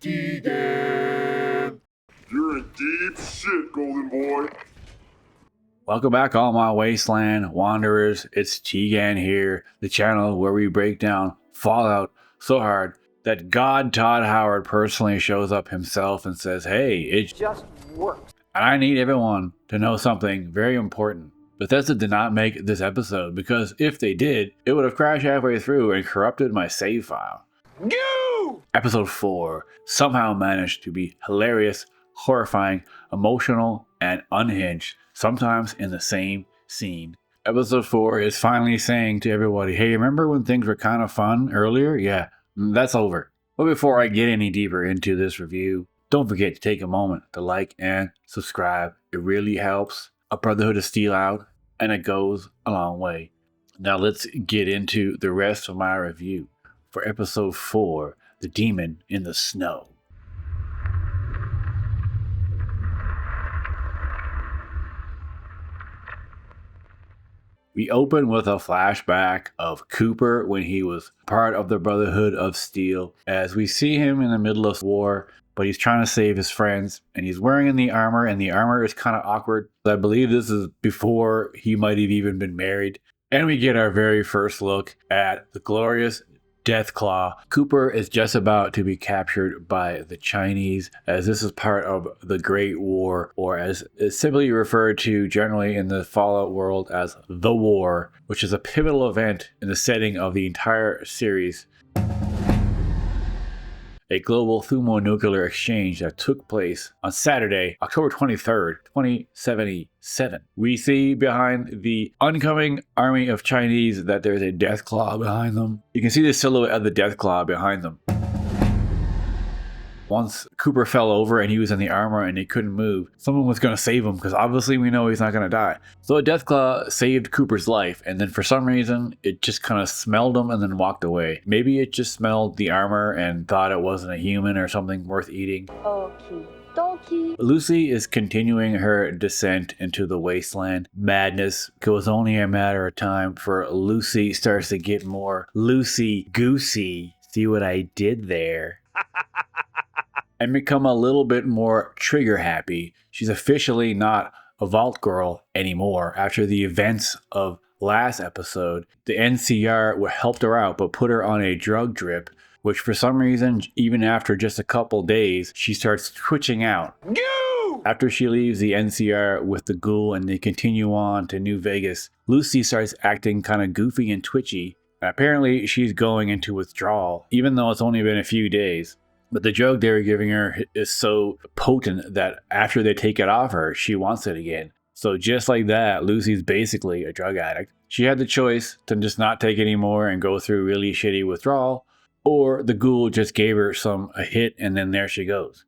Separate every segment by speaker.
Speaker 1: Tegan! You're in deep shit, Golden Boy.
Speaker 2: Welcome back, all my Wasteland wanderers. It's Tegan here, the channel where we break down Fallout so hard that God Todd Howard personally shows up himself and says, hey, it just works. And I need everyone to know something very important. Bethesda did not make this episode because if they did, it would have crashed halfway through and corrupted my save file. Go! Episode 4 somehow managed to be hilarious, horrifying, emotional, and unhinged, sometimes in the same scene. Episode 4 is finally saying to everybody, hey, remember when things were kind of fun earlier? Yeah, that's over. But before I get any deeper into this review, don't forget to take a moment to like and subscribe. It really helps a Brotherhood of Steel out, and it goes a long way. Now let's get into the rest of my review for episode 4, The Demon in the Snow. We open with a flashback of Cooper when he was part of the Brotherhood of Steel, as we see him in the middle of war, but he's trying to save his friends, and he's wearing the armor, and the armor is kind of awkward. I believe this is before he might have even been married. And we get our very first look at the glorious Deathclaw. Cooper is just about to be captured by the Chinese, as this is part of the Great War, or as it's simply referred to generally in the Fallout world as the War, which is a pivotal event in the setting of the entire series. A global thermonuclear exchange that took place on Saturday, October 23rd, 2077. We see behind the oncoming army of Chinese that there's a Deathclaw behind them. You can see the silhouette of the Deathclaw behind them. Once Cooper fell over and he was in the armor and he couldn't move, someone was going to save him because obviously we know he's not going to die. So a Deathclaw saved Cooper's life, and then for some reason it just kind of smelled him and then walked away. Maybe it just smelled the armor and thought it wasn't a human or something worth eating. Okie dokie. Lucy is continuing her descent into the Wasteland. Madness. It was only a matter of time for Lucy starts to get more loosey-goosey. See what I did there? And become a little bit more trigger happy. She's officially not a vault girl anymore. After the events of last episode, the NCR helped her out but put her on a drug drip, which for some reason, even after just a couple days, she starts twitching out. Go! After she leaves the NCR with the Ghoul and they continue on to New Vegas, Lucy starts acting kind of goofy and twitchy. Apparently, she's going into withdrawal, even though it's only been a few days. But the drug they were giving her is so potent that after they take it off her, she wants it again. So just like that, Lucy's basically a drug addict. She had the choice to just not take anymore and go through really shitty withdrawal, or the Ghoul just gave her a hit and then there she goes.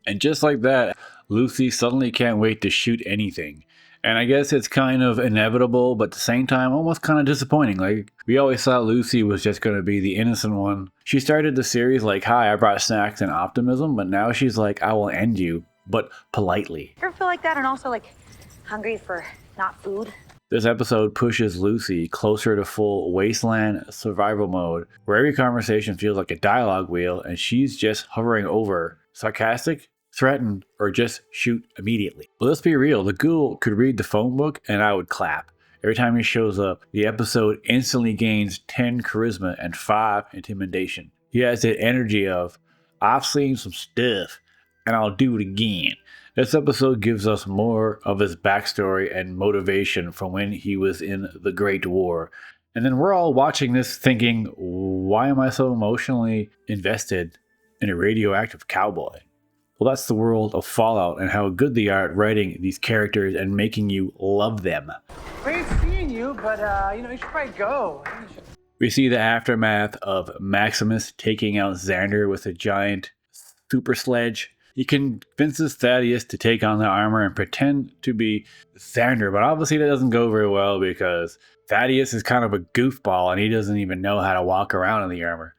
Speaker 2: And just like that, Lucy suddenly can't wait to shoot anything. And I guess it's kind of inevitable, but at the same time, almost kind of disappointing. Like, we always thought Lucy was just going to be the innocent one. She started the series like, hi, I brought snacks and optimism, but now she's like, I will end you, but politely.
Speaker 3: Ever feel like that and also like hungry for not food?
Speaker 2: This episode pushes Lucy closer to full Wasteland survival mode, where every conversation feels like a dialogue wheel and she's just hovering over. Sarcastic? Threaten, or just shoot immediately. But let's be real, the Ghoul could read the phone book and I would clap. Every time he shows up, the episode instantly gains 10 charisma and 5 intimidation. He has the energy of, I've seen some stuff and I'll do it again. This episode gives us more of his backstory and motivation from when he was in the Great War. And then we're all watching this thinking, why am I so emotionally invested in a radioactive cowboy? Well, that's the world of Fallout and how good they are at writing these characters and making you love them.
Speaker 4: Great seeing you, but you should probably go.
Speaker 2: We see the aftermath of Maximus taking out Xander with a giant super sledge. He convinces Thaddeus to take on the armor and pretend to be Xander, but obviously that doesn't go very well because Thaddeus is kind of a goofball and he doesn't even know how to walk around in the armor.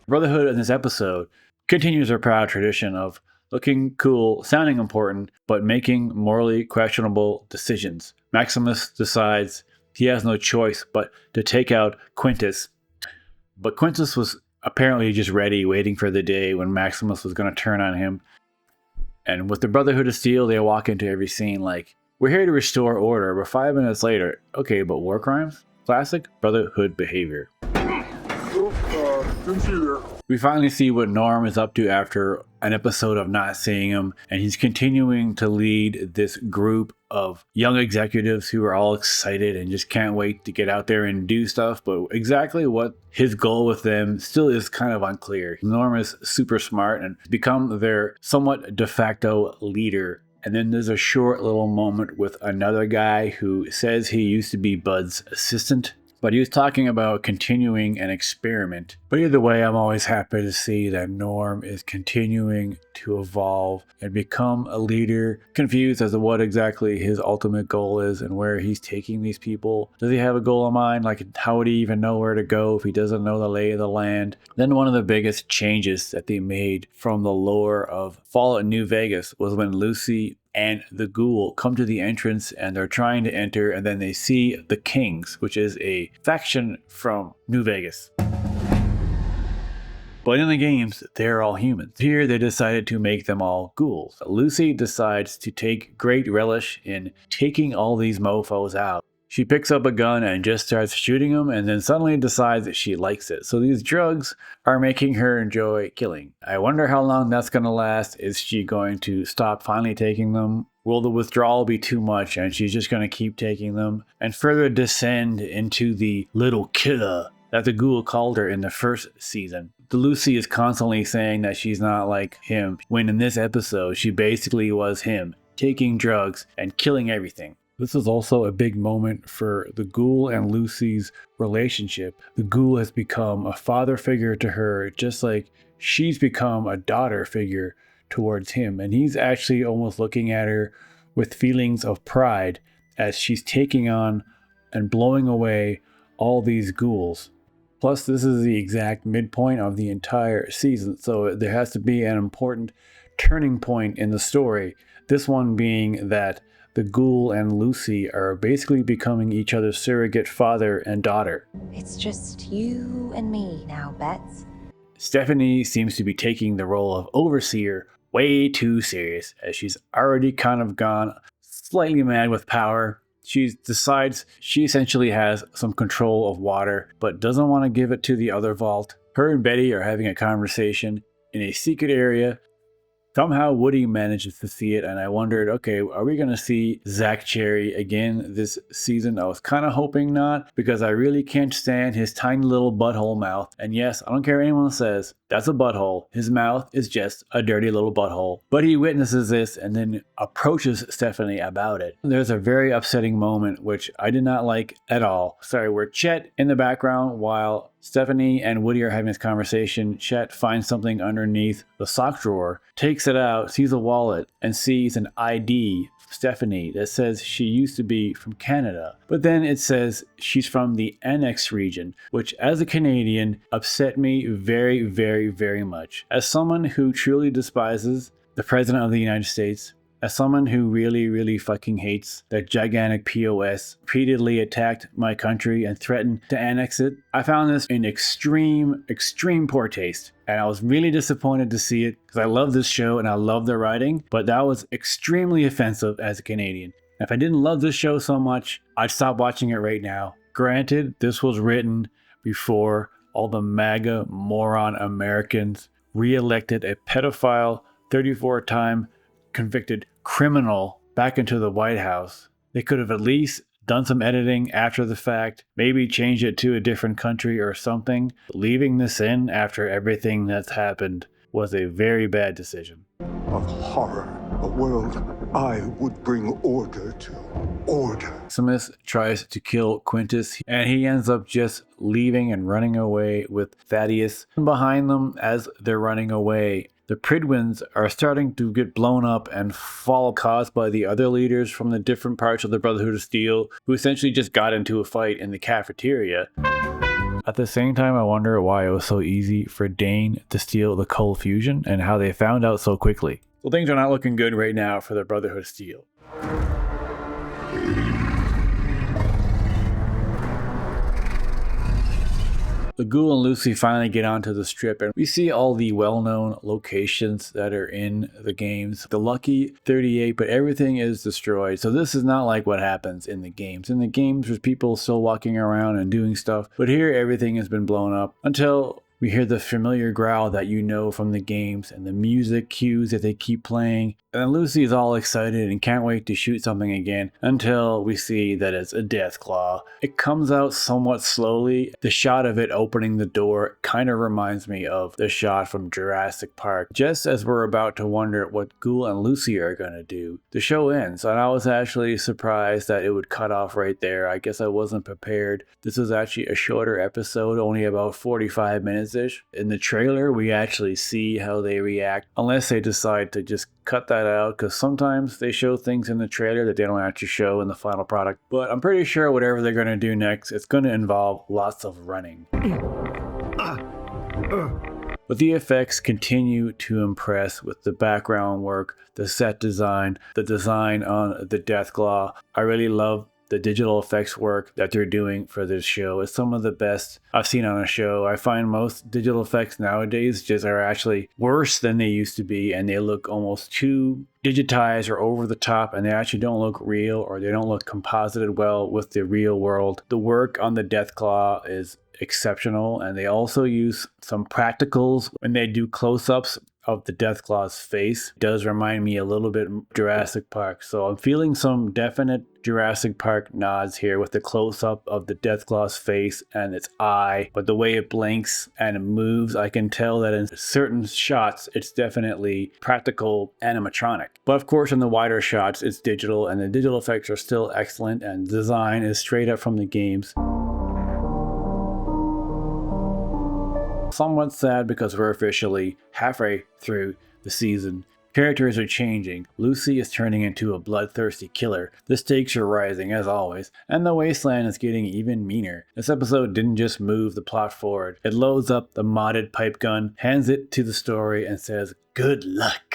Speaker 2: Brotherhood in this episode continues their proud tradition of looking cool, sounding important, but making morally questionable decisions. Maximus decides he has no choice but to take out Quintus. But Quintus was apparently just ready, waiting for the day when Maximus was going to turn on him. And with the Brotherhood of Steel, they walk into every scene like, we're here to restore order, but 5 minutes later, okay, but war crimes? Classic Brotherhood behavior.
Speaker 1: Didn't see you there.
Speaker 2: We finally see what Norm is up to after an episode of not seeing him, and he's continuing to lead this group of young executives who are all excited and just can't wait to get out there and do stuff, but exactly what his goal with them still is kind of unclear. Norm is super smart and become their somewhat de facto leader. And then there's a short little moment with another guy who says he used to be Bud's assistant, but he was talking about continuing an experiment. But either way, I'm always happy to see that Norm is continuing to evolve and become a leader, confused as to what exactly his ultimate goal is and where he's taking these people. Does he have a goal in mind? Like, how would he even know where to go if he doesn't know the lay of the land? Then one of the biggest changes that they made from the lore of Fallout New Vegas was when Lucy and the Ghoul come to the entrance and they're trying to enter, and then they see the Kings, which is a faction from New Vegas. But in the games, they're all humans. Here, they decided to make them all ghouls. Lucy decides to take great relish in taking all these mofos out. She picks up a gun and just starts shooting them, and then suddenly decides that she likes it. So these drugs are making her enjoy killing. I wonder how long that's going to last. Is she going to stop finally taking them? Will the withdrawal be too much and she's just going to keep taking them and further descend into the little killer that the Ghoul called her in the first season? The Lucy is constantly saying that she's not like him, when in this episode she basically was him, taking drugs and killing everything. This is also a big moment for the Ghoul and Lucy's relationship. The Ghoul has become a father figure to her, just like she's become a daughter figure towards him. And he's actually almost looking at her with feelings of pride as she's taking on and blowing away all these ghouls. Plus, this is the exact midpoint of the entire season, so there has to be an important turning point in the story. This one being that the Ghoul and Lucy are basically becoming each other's surrogate father and daughter.
Speaker 3: It's just you and me now, Bets.
Speaker 2: Stephanie seems to be taking the role of overseer way too serious, as she's already kind of gone slightly mad with power. She decides she essentially has some control of water, but doesn't want to give it to the other vault. Her and Betty are having a conversation in a secret area. Somehow Woody manages to see it, and I wondered, okay, are we going to see Zach Cherry again this season? I was kind of hoping not, because I really can't stand his tiny little butthole mouth. And yes, I don't care what anyone says, that's a butthole. His mouth is just a dirty little butthole. But he witnesses this and then approaches Stephanie about it. There's a very upsetting moment, which I did not like at all. Sorry, we're Chet in the background while Stephanie and Woody are having this conversation. Chet finds something underneath the sock drawer, takes it out, sees a wallet, and sees an ID, Stephanie, that says she used to be from Canada. But then it says she's from the Annex region, which as a Canadian upset me very, very, very much. As someone who truly despises the President of the United States, as someone who really, really fucking hates that gigantic POS repeatedly attacked my country and threatened to annex it, I found this in extreme poor taste. And I was really disappointed to see it because I love this show and I love the writing, but that was extremely offensive as a Canadian. If I didn't love this show so much, I'd stop watching it right now. Granted, this was written before all the MAGA moron Americans re-elected a pedophile 34-time convicted criminal back into the White House. They could have at least done some editing after the fact, maybe change it to a different country or something. Leaving this in after everything that's happened was a very bad decision.
Speaker 5: Of horror, a world I would bring order to. Order.
Speaker 2: Maximus tries to kill Quintus, and he ends up just leaving and running away with Thaddeus. And behind them, as they're running away, the Pridwins are starting to get blown up and fall, caused by the other leaders from the different parts of the Brotherhood of Steel, who essentially just got into a fight in the cafeteria. At the same time, I wonder why it was so easy for Dane to steal the cold fusion and how they found out so quickly. So things are not looking good right now for the Brotherhood of Steel. The Ghoul and Lucy finally get onto the strip, and we see all the well-known locations that are in the games. The Lucky 38, but everything is destroyed. So this is not like what happens in the games. In the games, there's people still walking around and doing stuff, but here everything has been blown up until we hear the familiar growl that you know from the games and the music cues that they keep playing. And then Lucy is all excited and can't wait to shoot something again until we see that it's a death claw. It comes out somewhat slowly. The shot of it opening the door kind of reminds me of the shot from Jurassic Park. Just as we're about to wonder what Ghoul and Lucy are going to do, the show ends, and I was actually surprised that it would cut off right there. I guess I wasn't prepared. This was actually a shorter episode, only about 45 minutes-ish. In the trailer, we actually see how they react, unless they decide to just cut that out, because sometimes they show things in the trailer that they don't actually show in the final product. But I'm pretty sure whatever they're going to do next, it's going to involve lots of running. But the effects continue to impress with the background work, the set design, the design on the Deathclaw. I really love the digital effects work that they're doing for this show. It's some of the best I've seen on a show. I find most digital effects nowadays just are actually worse than they used to be, and they look almost too digitized or over the top, and they actually don't look real, or they don't look composited well with the real world. The work on the Deathclaw is exceptional, and they also use some practicals when they do close-ups of the Deathclaw's face. It does remind me a little bit of Jurassic Park, so I'm feeling some definite Jurassic Park nods here with the close-up of the Deathclaw's face and its eye, but the way it blinks and it moves, I can tell that in certain shots it's definitely practical animatronic. But of course in the wider shots it's digital, and the digital effects are still excellent, and design is straight up from the games. Somewhat sad because we're officially halfway through the season. Characters are changing. Lucy is turning into a bloodthirsty killer. The stakes are rising as always, and the Wasteland is getting even meaner. This episode didn't just move the plot forward. It loads up the modded pipe gun, hands it to the story, and says, "Good luck."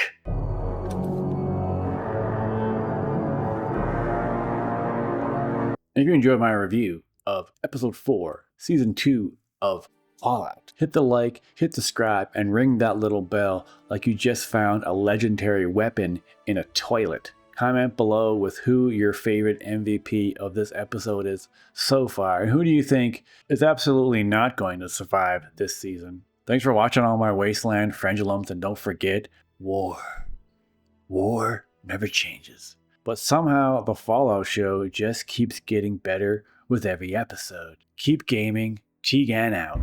Speaker 2: If you enjoyed my review of episode 4, season 2 of Fallout, hit the like, hit subscribe, and ring that little bell like you just found a legendary weapon in a toilet. Comment below with who your favorite MVP of this episode is so far, and who do you think is absolutely not going to survive this season. Thanks for watching all my Wasteland Frangulums, and don't forget, war never changes. But somehow the Fallout show just keeps getting better with every episode. Keep gaming, Tegan out.